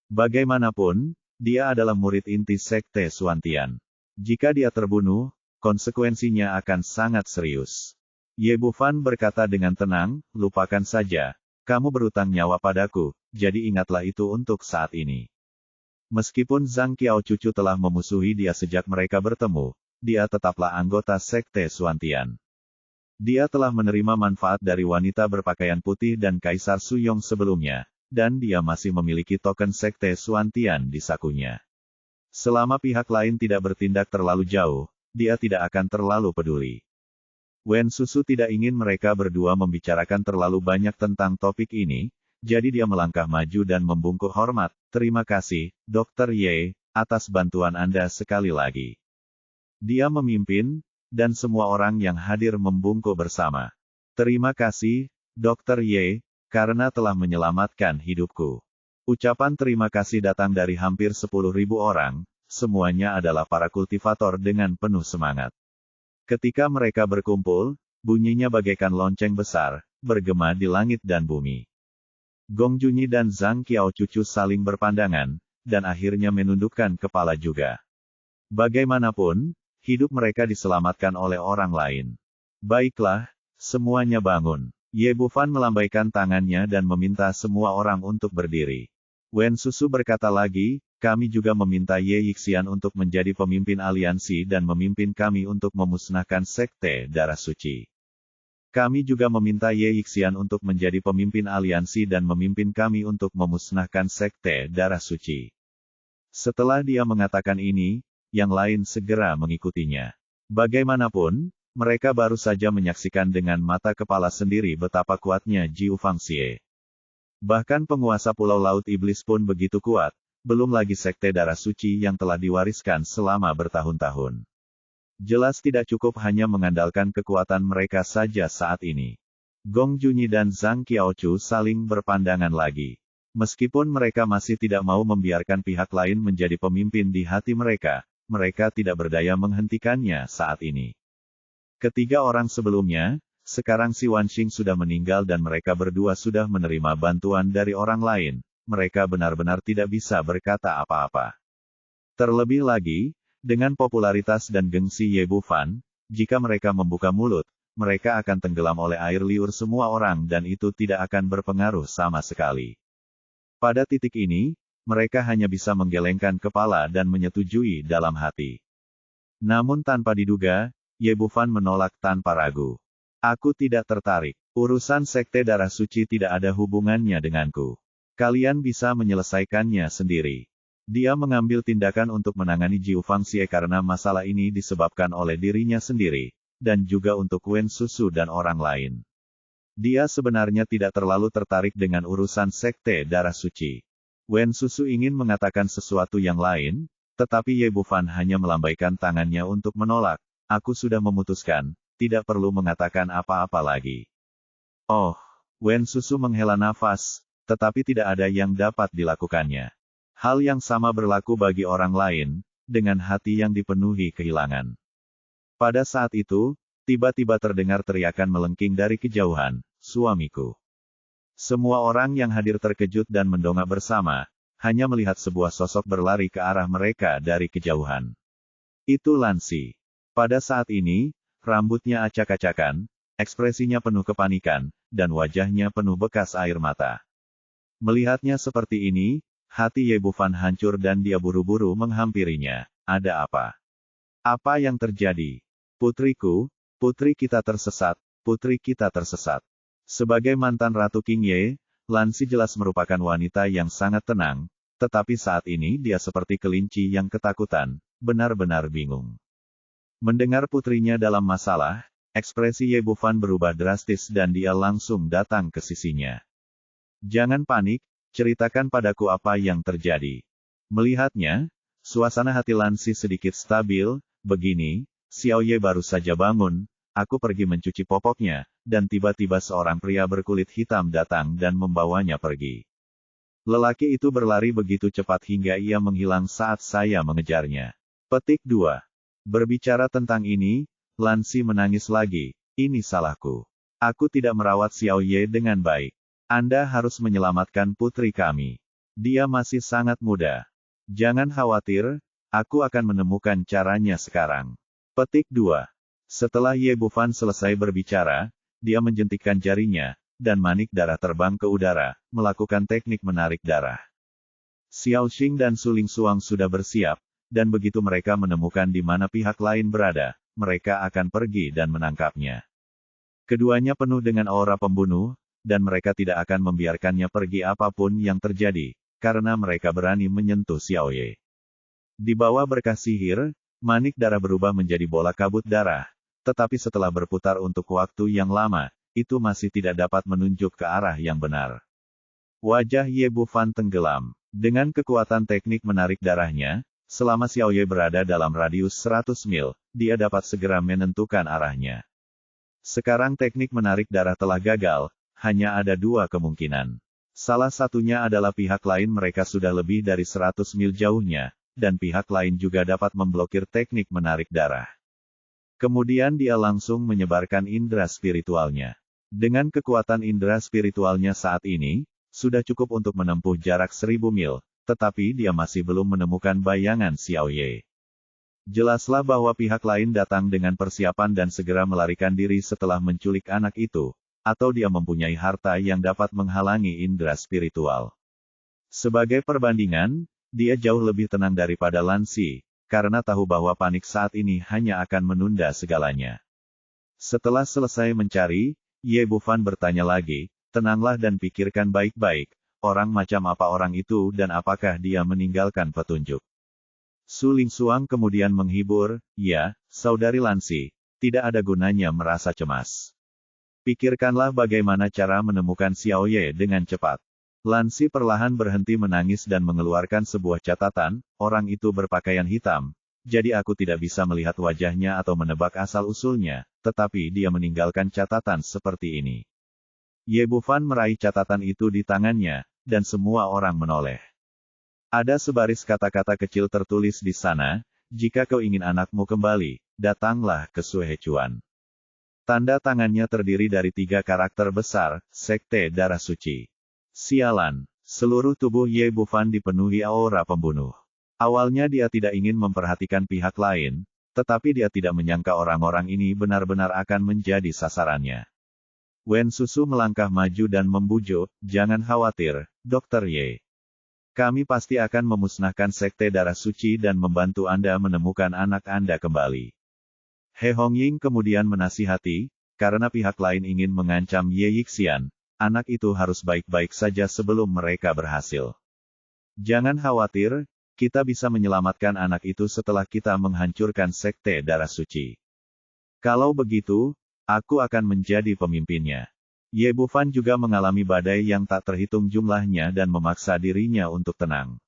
A: Bagaimanapun, dia adalah murid inti Sekte Xuantian. Jika dia terbunuh, konsekuensinya akan sangat serius. Ye Bufan berkata dengan tenang, lupakan saja, kamu berutang nyawa padaku, jadi ingatlah itu untuk saat ini. Meskipun Zhang Qiaochu telah memusuhi dia sejak mereka bertemu, dia tetaplah anggota Sekte Xuantian. Dia telah menerima manfaat dari wanita berpakaian putih dan Kaisar Suyong sebelumnya, dan dia masih memiliki token Sekte Xuantian di sakunya. Selama pihak lain tidak bertindak terlalu jauh, dia tidak akan terlalu peduli. Wen Susu tidak ingin mereka berdua membicarakan terlalu banyak tentang topik ini, jadi dia melangkah maju dan membungkuk hormat. Terima kasih, Dr. Ye, atas bantuan Anda sekali lagi. Dia memimpin, dan semua orang yang hadir membungkuk bersama. Terima kasih, Dr. Ye, karena telah menyelamatkan hidupku. Ucapan terima kasih datang dari hampir 10.000 orang, semuanya adalah para kultivator dengan penuh semangat. Ketika mereka berkumpul, bunyinya bagaikan lonceng besar, bergema di langit dan bumi. Gong Junyi dan Zhang Qiaocucu saling berpandangan, dan akhirnya menundukkan kepala juga. Bagaimanapun, hidup mereka diselamatkan oleh orang lain. Baiklah, semuanya bangun. Ye Bufan melambaikan tangannya dan meminta semua orang untuk berdiri. Wen Susu berkata lagi, kami juga meminta Ye Yixian untuk menjadi pemimpin aliansi dan memimpin kami untuk memusnahkan Sekte Darah Suci. Kami juga meminta Ye Yixian untuk menjadi pemimpin aliansi dan memimpin kami untuk memusnahkan Sekte Darah Suci. Setelah dia mengatakan ini, yang lain segera mengikutinya. Bagaimanapun, mereka baru saja menyaksikan dengan mata kepala sendiri betapa kuatnya Jiu Fangxie. Bahkan penguasa Pulau Laut Iblis pun begitu kuat, belum lagi Sekte Darah Suci yang telah diwariskan selama bertahun-tahun. Jelas tidak cukup hanya mengandalkan kekuatan mereka saja saat ini. Gong Junyi dan Zhang Qiaocu saling berpandangan lagi. Meskipun mereka masih tidak mau membiarkan pihak lain menjadi pemimpin di hati mereka, mereka tidak berdaya menghentikannya saat ini. Ketiga orang sebelumnya, sekarang si Wanxing sudah meninggal dan mereka berdua sudah menerima bantuan dari orang lain, mereka benar-benar tidak bisa berkata apa-apa. Terlebih lagi, dengan popularitas dan gengsi Ye Bufan, jika mereka membuka mulut, mereka akan tenggelam oleh air liur semua orang dan itu tidak akan berpengaruh sama sekali. Pada titik ini, mereka hanya bisa menggelengkan kepala dan menyetujui dalam hati. Namun tanpa diduga, Ye Bufan menolak tanpa ragu. Aku tidak tertarik. Urusan Sekte Darah Suci tidak ada hubungannya denganku. Kalian bisa menyelesaikannya sendiri. Dia mengambil tindakan untuk menangani Jiu Fangxie karena masalah ini disebabkan oleh dirinya sendiri, dan juga untuk Wen Susu dan orang lain. Dia sebenarnya tidak terlalu tertarik dengan urusan Sekte Darah Suci. Wen Susu ingin mengatakan sesuatu yang lain, tetapi Ye Bufan hanya melambaikan tangannya untuk menolak. Aku sudah memutuskan, tidak perlu mengatakan apa-apa lagi. Oh, Wen Susu menghela nafas, tetapi tidak ada yang dapat dilakukannya. Hal yang sama berlaku bagi orang lain, dengan hati yang dipenuhi kehilangan. Pada saat itu, tiba-tiba terdengar teriakan melengking dari kejauhan, suamiku. Semua orang yang hadir terkejut dan mendongak bersama, hanya melihat sebuah sosok berlari ke arah mereka dari kejauhan. Itu Lansi. Pada saat ini, rambutnya acak-acakan, ekspresinya penuh kepanikan, dan wajahnya penuh bekas air mata. Melihatnya seperti ini, hati Ye Bufan hancur dan dia buru-buru menghampirinya. Ada apa? Apa yang terjadi? Putriku, putri kita tersesat, putri kita tersesat. Sebagai mantan Ratu King Ye, Lansi jelas merupakan wanita yang sangat tenang, tetapi saat ini dia seperti kelinci yang ketakutan, benar-benar bingung. Mendengar putrinya dalam masalah, ekspresi Ye Bufan berubah drastis dan dia langsung datang ke sisinya. Jangan panik, ceritakan padaku apa yang terjadi. Melihatnya, suasana hati Lansi sedikit stabil, begini, Xiao Ye baru saja bangun, aku pergi mencuci popoknya, dan tiba-tiba seorang pria berkulit hitam datang dan membawanya pergi. Lelaki itu berlari begitu cepat hingga ia menghilang saat saya mengejarnya. Petik 2. Berbicara tentang ini, Lansi menangis lagi, ini salahku. Aku tidak merawat Xiao Ye dengan baik. Anda harus menyelamatkan putri kami. Dia masih sangat muda. Jangan khawatir, aku akan menemukan caranya sekarang. Petik 2. Setelah Ye Bufan selesai berbicara, dia menjentikkan jarinya, dan manik darah terbang ke udara, melakukan teknik menarik darah. Xiao Xing dan Su Lingsuang sudah bersiap, dan begitu mereka menemukan di mana pihak lain berada, mereka akan pergi dan menangkapnya. Keduanya penuh dengan aura pembunuh, dan mereka tidak akan membiarkannya pergi apapun yang terjadi, karena mereka berani menyentuh Xiao Ye. Di bawah berkah sihir, manik darah berubah menjadi bola kabut darah, tetapi setelah berputar untuk waktu yang lama, itu masih tidak dapat menunjuk ke arah yang benar. Wajah Ye Bufan tenggelam. Dengan kekuatan teknik menarik darahnya, selama Xiao Ye berada dalam radius 100 mil, dia dapat segera menentukan arahnya. Sekarang teknik menarik darah telah gagal, hanya ada dua kemungkinan. Salah satunya adalah pihak lain mereka sudah lebih dari 100 mil jauhnya, dan pihak lain juga dapat memblokir teknik menarik darah. Kemudian dia langsung menyebarkan indera spiritualnya. Dengan kekuatan indera spiritualnya saat ini, sudah cukup untuk menempuh jarak 1000 mil, tetapi dia masih belum menemukan bayangan Xiao Ye. Jelaslah bahwa pihak lain datang dengan persiapan dan segera melarikan diri setelah menculik anak itu, atau dia mempunyai harta yang dapat menghalangi indera spiritual. Sebagai perbandingan, dia jauh lebih tenang daripada Lan Si, karena tahu bahwa panik saat ini hanya akan menunda segalanya. Setelah selesai mencari, Ye Bufan bertanya lagi, tenanglah dan pikirkan baik-baik, orang macam apa orang itu dan apakah dia meninggalkan petunjuk. Su Lingsuang kemudian menghibur, ya, saudari Lan Si, tidak ada gunanya merasa cemas. Pikirkanlah bagaimana cara menemukan Xiao Ye dengan cepat. Lan Si perlahan berhenti menangis dan mengeluarkan sebuah catatan, orang itu berpakaian hitam, jadi aku tidak bisa melihat wajahnya atau menebak asal-usulnya, tetapi dia meninggalkan catatan seperti ini. Ye Bufan meraih catatan itu di tangannya, dan semua orang menoleh. Ada sebaris kata-kata kecil tertulis di sana, jika kau ingin anakmu kembali, datanglah ke Suhechuan. Tanda tangannya terdiri dari 3 karakter besar, Sekte Darah Suci. Sialan, seluruh tubuh Ye Bufan dipenuhi aura pembunuh. Awalnya dia tidak ingin memperhatikan pihak lain, tetapi dia tidak menyangka orang-orang ini benar-benar akan menjadi sasarannya. Wen Susu melangkah maju dan membujuk, jangan khawatir, Dr. Ye. Kami pasti akan memusnahkan Sekte Darah Suci dan membantu Anda menemukan anak Anda kembali. He Hongying kemudian menasihati, karena pihak lain ingin mengancam Ye Yixian, anak itu harus baik-baik saja sebelum mereka berhasil. Jangan khawatir, kita bisa menyelamatkan anak itu setelah kita menghancurkan Sekte Darah Suci. Kalau begitu, aku akan menjadi pemimpinnya. Ye Bufan juga mengalami badai yang tak terhitung jumlahnya dan memaksa dirinya untuk tenang.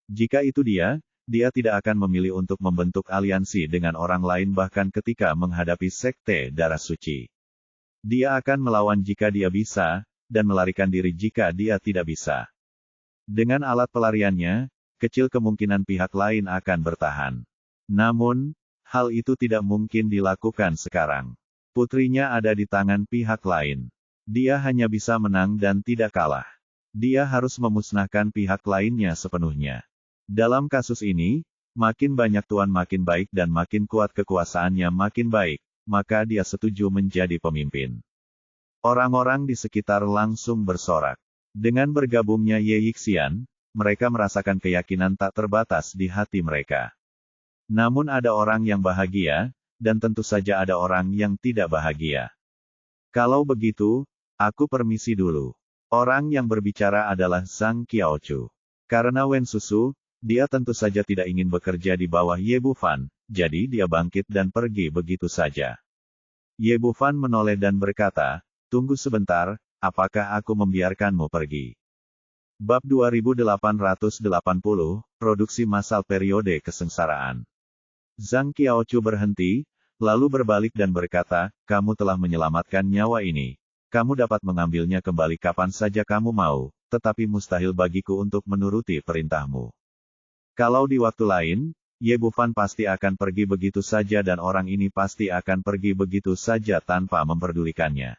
A: Jika itu dia tidak akan memilih untuk membentuk aliansi dengan orang lain bahkan ketika menghadapi Sekte Darah Suci. Dia akan melawan jika dia bisa, dan melarikan diri jika dia tidak bisa. Dengan alat pelariannya, kecil kemungkinan pihak lain akan bertahan. Namun, hal itu tidak mungkin dilakukan sekarang. Putrinya ada di tangan pihak lain. Dia hanya bisa menang dan tidak kalah. Dia harus memusnahkan pihak lainnya sepenuhnya. Dalam kasus ini, makin banyak tuan makin baik dan makin kuat kekuasaannya makin baik, maka dia setuju menjadi pemimpin. Orang-orang di sekitar langsung bersorak. Dengan bergabungnya Ye Yixian, mereka merasakan keyakinan tak terbatas di hati mereka. Namun ada orang yang bahagia, dan tentu saja ada orang yang tidak bahagia. Kalau begitu, aku permisi dulu. Orang yang berbicara adalah Zhang Qiaochu. Karena Wen Susu, dia tentu saja tidak ingin bekerja di bawah Ye Bufan, jadi dia bangkit dan pergi begitu saja. Ye Bufan menoleh dan berkata, tunggu sebentar, apakah aku membiarkanmu pergi? Bab 2880, Produksi Massal Periode Kesengsaraan. Zhang Qiaochu berhenti, lalu berbalik dan berkata, kamu telah menyelamatkan nyawa ini. Kamu dapat mengambilnya kembali kapan saja kamu mau, tetapi mustahil bagiku untuk menuruti perintahmu. Kalau di waktu lain, Ye Bufan pasti akan pergi begitu saja dan orang ini pasti akan pergi begitu saja tanpa memperdulikannya.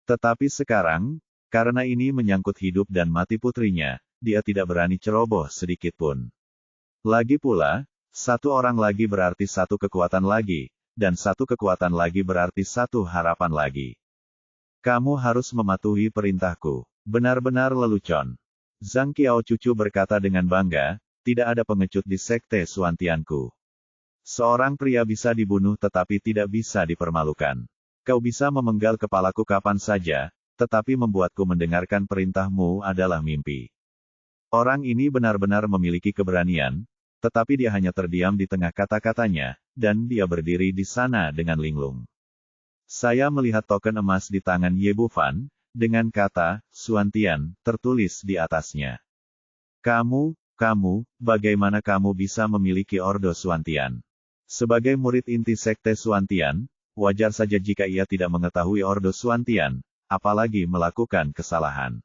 A: Tetapi sekarang, karena ini menyangkut hidup dan mati putrinya, dia tidak berani ceroboh sedikit pun. Lagi pula, satu orang lagi berarti satu kekuatan lagi, dan satu kekuatan lagi berarti satu harapan lagi. Kamu harus mematuhi perintahku. Benar-benar lelucon. Zhang Qiaochu berkata dengan bangga, tidak ada pengecut di sekte Suantianku. Seorang pria bisa dibunuh tetapi tidak bisa dipermalukan. Kau bisa memenggal kepalaku kapan saja, tetapi membuatku mendengarkan perintahmu adalah mimpi. Orang ini benar-benar memiliki keberanian, tetapi dia hanya terdiam di tengah kata-katanya, dan dia berdiri di sana dengan linglung. Saya melihat token emas di tangan Ye Bufan, dengan kata, Suantian, tertulis di atasnya. Kamu, bagaimana kamu bisa memiliki Ordo Suantian? Sebagai murid inti sekte Suantian, wajar saja jika ia tidak mengetahui Ordo Suantian, apalagi melakukan kesalahan.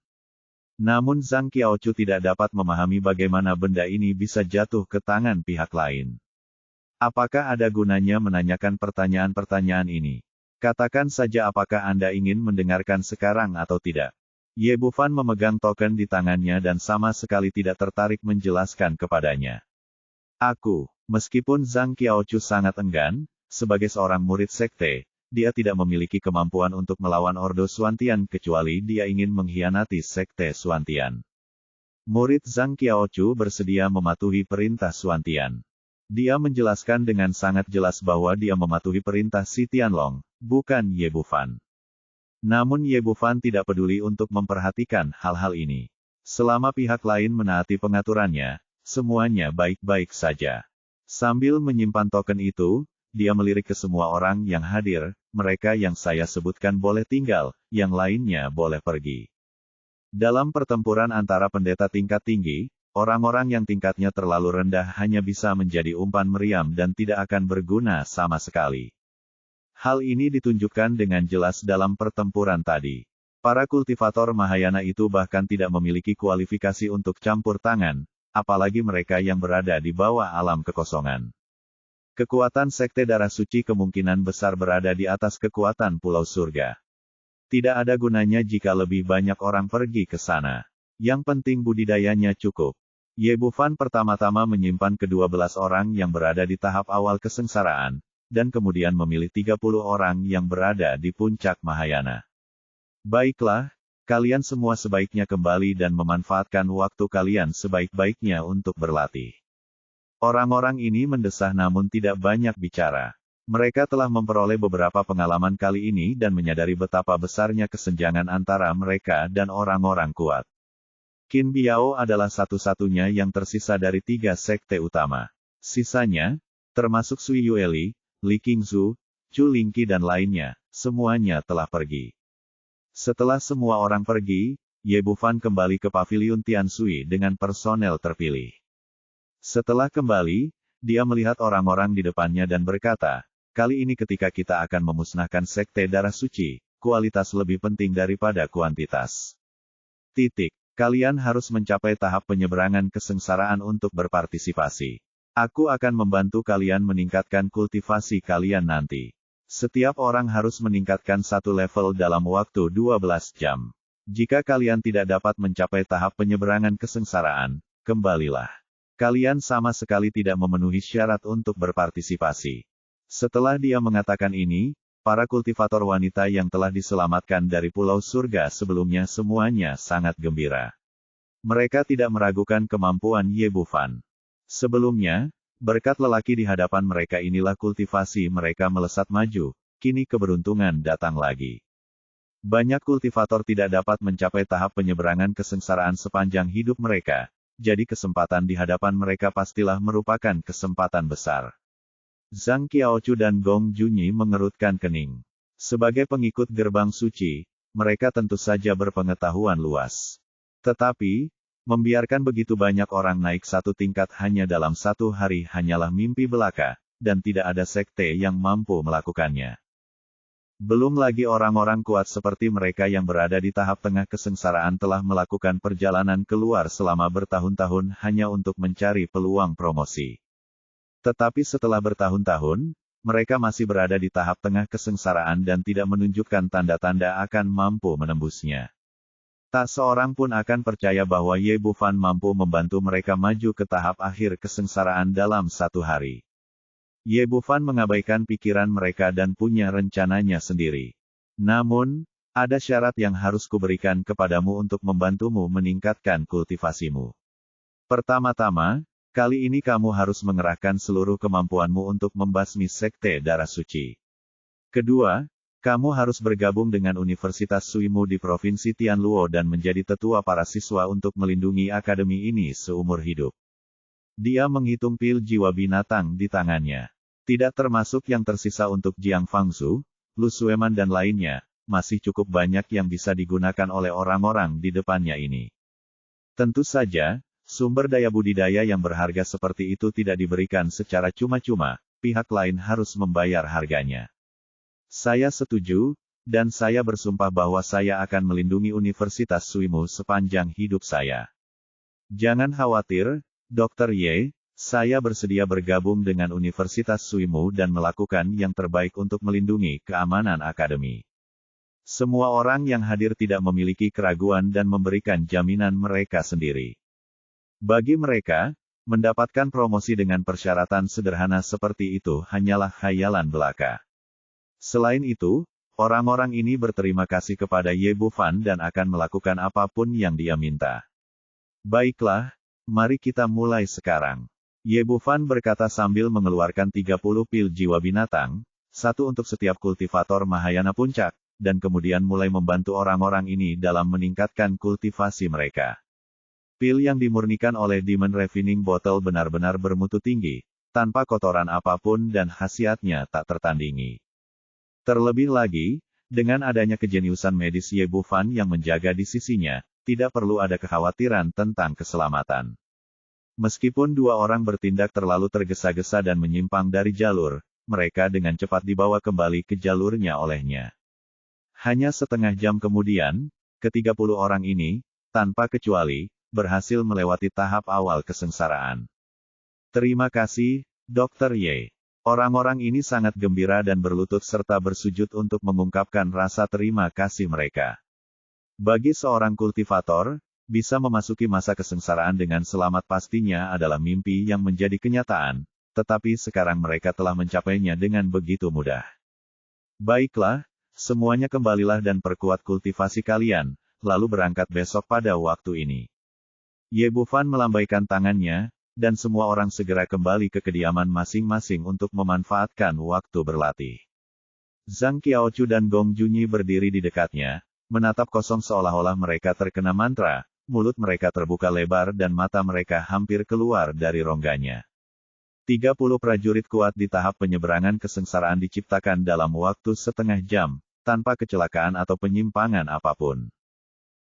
A: Namun Zhang Qiaochu tidak dapat memahami bagaimana benda ini bisa jatuh ke tangan pihak lain. Apakah ada gunanya menanyakan pertanyaan-pertanyaan ini? Katakan saja apakah Anda ingin mendengarkan sekarang atau tidak. Ye Bufan memegang token di tangannya dan sama sekali tidak tertarik menjelaskan kepadanya. Meskipun Zhang Qiaochu sangat enggan, sebagai seorang murid sekte, dia tidak memiliki kemampuan untuk melawan Ordo Xuantian kecuali dia ingin mengkhianati sekte Xuantian. Murid Zhang Qiaochu bersedia mematuhi perintah Xuantian. Dia menjelaskan dengan sangat jelas bahwa dia mematuhi perintah Si Tianlong, bukan Ye Bufan. Namun Ye Bufan tidak peduli untuk memperhatikan hal-hal ini. Selama pihak lain menaati pengaturannya, semuanya baik-baik saja. Sambil menyimpan token itu, dia melirik ke semua orang yang hadir, mereka yang saya sebutkan boleh tinggal, yang lainnya boleh pergi. Dalam pertempuran antara pendeta tingkat tinggi, orang-orang yang tingkatnya terlalu rendah hanya bisa menjadi umpan meriam dan tidak akan berguna sama sekali. Hal ini ditunjukkan dengan jelas dalam pertempuran tadi. Para kultivator Mahayana itu bahkan tidak memiliki kualifikasi untuk campur tangan, apalagi mereka yang berada di bawah alam kekosongan. Kekuatan Sekte Darah Suci kemungkinan besar berada di atas kekuatan Pulau Surga. Tidak ada gunanya jika lebih banyak orang pergi ke sana. Yang penting budidayanya cukup. Ye Bufan pertama-tama menyimpan ke-12 orang yang berada di tahap awal kesengsaraan, dan kemudian memilih 30 orang yang berada di puncak Mahayana. Baiklah, kalian semua sebaiknya kembali dan memanfaatkan waktu kalian sebaik-baiknya untuk berlatih. Orang-orang ini mendesah namun tidak banyak bicara. Mereka telah memperoleh beberapa pengalaman kali ini dan menyadari betapa besarnya kesenjangan antara mereka dan orang-orang kuat. Qin Biao adalah satu-satunya yang tersisa dari 3 sekte utama. Sisanya, termasuk Sui Yueli, Li Qingzu, Chu Lingqi dan lainnya, semuanya telah pergi. Setelah semua orang pergi, Ye Bufan kembali ke Paviliun Tian Sui dengan personel terpilih. Setelah kembali, dia melihat orang-orang di depannya dan berkata, kali ini ketika kita akan memusnahkan Sekte Darah Suci, kualitas lebih penting daripada kuantitas. Kalian harus mencapai tahap penyeberangan kesengsaraan untuk berpartisipasi. Aku akan membantu kalian meningkatkan kultivasi kalian nanti. Setiap orang harus meningkatkan satu level dalam waktu 12 jam. Jika kalian tidak dapat mencapai tahap penyeberangan kesengsaraan, kembalilah. Kalian sama sekali tidak memenuhi syarat untuk berpartisipasi. Setelah dia mengatakan ini, para kultivator wanita yang telah diselamatkan dari Pulau Surga sebelumnya semuanya sangat gembira. Mereka tidak meragukan kemampuan Ye Bufan. Sebelumnya, berkat lelaki di hadapan mereka inilah kultivasi mereka melesat maju, kini keberuntungan datang lagi. Banyak kultivator tidak dapat mencapai tahap penyeberangan kesengsaraan sepanjang hidup mereka. Jadi kesempatan di hadapan mereka pastilah merupakan kesempatan besar. Zhang Qiaochu dan Gong Junyi mengerutkan kening. Sebagai pengikut gerbang suci, mereka tentu saja berpengetahuan luas. Tetapi, membiarkan begitu banyak orang naik satu tingkat hanya dalam satu hari hanyalah mimpi belaka, dan tidak ada sekte yang mampu melakukannya. Belum lagi orang-orang kuat seperti mereka yang berada di tahap tengah kesengsaraan telah melakukan perjalanan keluar selama bertahun-tahun hanya untuk mencari peluang promosi. Tetapi setelah bertahun-tahun, mereka masih berada di tahap tengah kesengsaraan dan tidak menunjukkan tanda-tanda akan mampu menembusnya. Tak seorang pun akan percaya bahwa Ye Bufan mampu membantu mereka maju ke tahap akhir kesengsaraan dalam satu hari. Ye Bufan mengabaikan pikiran mereka dan punya rencananya sendiri. Namun, ada syarat yang harus kuberikan kepadamu untuk membantumu meningkatkan kultivasimu. Pertama-tama, kali ini kamu harus mengerahkan seluruh kemampuanmu untuk membasmi Sekte Darah Suci. Kedua, kamu harus bergabung dengan Universitas Suimu di Provinsi Tianluo dan menjadi tetua para siswa untuk melindungi akademi ini seumur hidup. Dia menghitung pil jiwa binatang di tangannya. Tidak termasuk yang tersisa untuk Jiang Fangzhu, Lu Sueman dan lainnya, masih cukup banyak yang bisa digunakan oleh orang-orang di depannya ini. Tentu saja, sumber daya budidaya yang berharga seperti itu tidak diberikan secara cuma-cuma, pihak lain harus membayar harganya. Saya setuju, dan saya bersumpah bahwa saya akan melindungi Universitas Suimu sepanjang hidup saya. Jangan khawatir, Dr. Ye, saya bersedia bergabung dengan Universitas Suimu dan melakukan yang terbaik untuk melindungi keamanan akademi. Semua orang yang hadir tidak memiliki keraguan dan memberikan jaminan mereka sendiri. Bagi mereka, mendapatkan promosi dengan persyaratan sederhana seperti itu hanyalah khayalan belaka. Selain itu, orang-orang ini berterima kasih kepada Ye Bufan dan akan melakukan apapun yang dia minta. Baiklah, mari kita mulai sekarang. Ye Bufan berkata sambil mengeluarkan 30 pil jiwa binatang, satu untuk setiap kultivator Mahayana Puncak, dan kemudian mulai membantu orang-orang ini dalam meningkatkan kultivasi mereka. Pil yang dimurnikan oleh Demon Refining Bottle benar-benar bermutu tinggi, tanpa kotoran apapun dan khasiatnya tak tertandingi. Terlebih lagi, dengan adanya kejeniusan medis Ye Bufan yang menjaga di sisinya, tidak perlu ada kekhawatiran tentang keselamatan. Meskipun dua orang bertindak terlalu tergesa-gesa dan menyimpang dari jalur, mereka dengan cepat dibawa kembali ke jalurnya olehnya. Hanya setengah jam kemudian, ke-30 orang ini, tanpa kecuali, berhasil melewati tahap awal kesengsaraan. Terima kasih, Dr. Ye. Orang-orang ini sangat gembira dan berlutut serta bersujud untuk mengungkapkan rasa terima kasih mereka. Bagi seorang kultivator, bisa memasuki masa kesengsaraan dengan selamat pastinya adalah mimpi yang menjadi kenyataan, tetapi sekarang mereka telah mencapainya dengan begitu mudah. Baiklah, semuanya kembalilah dan perkuat kultivasi kalian, lalu berangkat besok pada waktu ini. Ye Bufan melambaikan tangannya, dan semua orang segera kembali ke kediaman masing-masing untuk memanfaatkan waktu berlatih. Zhang Qiaochu dan Gong Junyi berdiri di dekatnya, menatap kosong seolah-olah mereka terkena mantra, mulut mereka terbuka lebar dan mata mereka hampir keluar dari rongganya. 30 prajurit kuat di tahap penyeberangan kesengsaraan diciptakan dalam waktu setengah jam, tanpa kecelakaan atau penyimpangan apapun.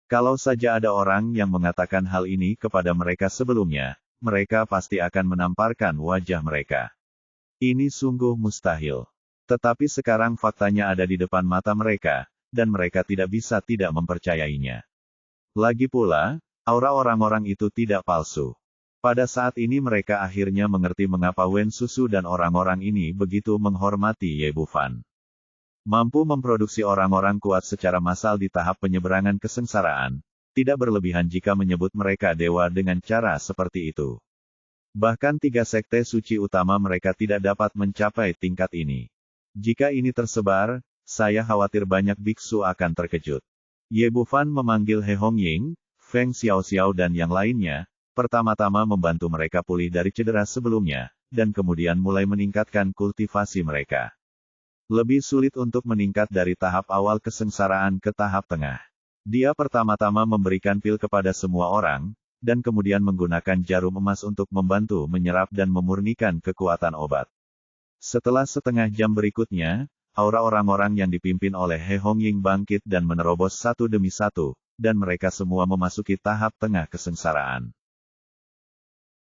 A: Kalau saja ada orang yang mengatakan hal ini kepada mereka sebelumnya, mereka pasti akan menamparkan wajah mereka. Ini sungguh mustahil. Tetapi sekarang faktanya ada di depan mata mereka, dan mereka tidak bisa tidak mempercayainya. Lagi pula, aura orang-orang itu tidak palsu. Pada saat ini mereka akhirnya mengerti mengapa Wen Susu dan orang-orang ini begitu menghormati Ye Bufan. Mampu memproduksi orang-orang kuat secara massal di tahap penyeberangan kesengsaraan, tidak berlebihan jika menyebut mereka dewa dengan cara seperti itu. Bahkan 3 sekte suci utama mereka tidak dapat mencapai tingkat ini. Jika ini tersebar, saya khawatir banyak biksu akan terkejut. Ye Bufan memanggil He Hongying, Feng Xiaoxiao dan yang lainnya, pertama-tama membantu mereka pulih dari cedera sebelumnya, dan kemudian mulai meningkatkan kultivasi mereka. Lebih sulit untuk meningkat dari tahap awal kesengsaraan ke tahap tengah. Dia pertama-tama memberikan pil kepada semua orang, dan kemudian menggunakan jarum emas untuk membantu menyerap dan memurnikan kekuatan obat. Setelah setengah jam berikutnya, aura orang-orang yang dipimpin oleh He Hongying bangkit dan menerobos satu demi satu, dan mereka semua memasuki tahap tengah kesengsaraan.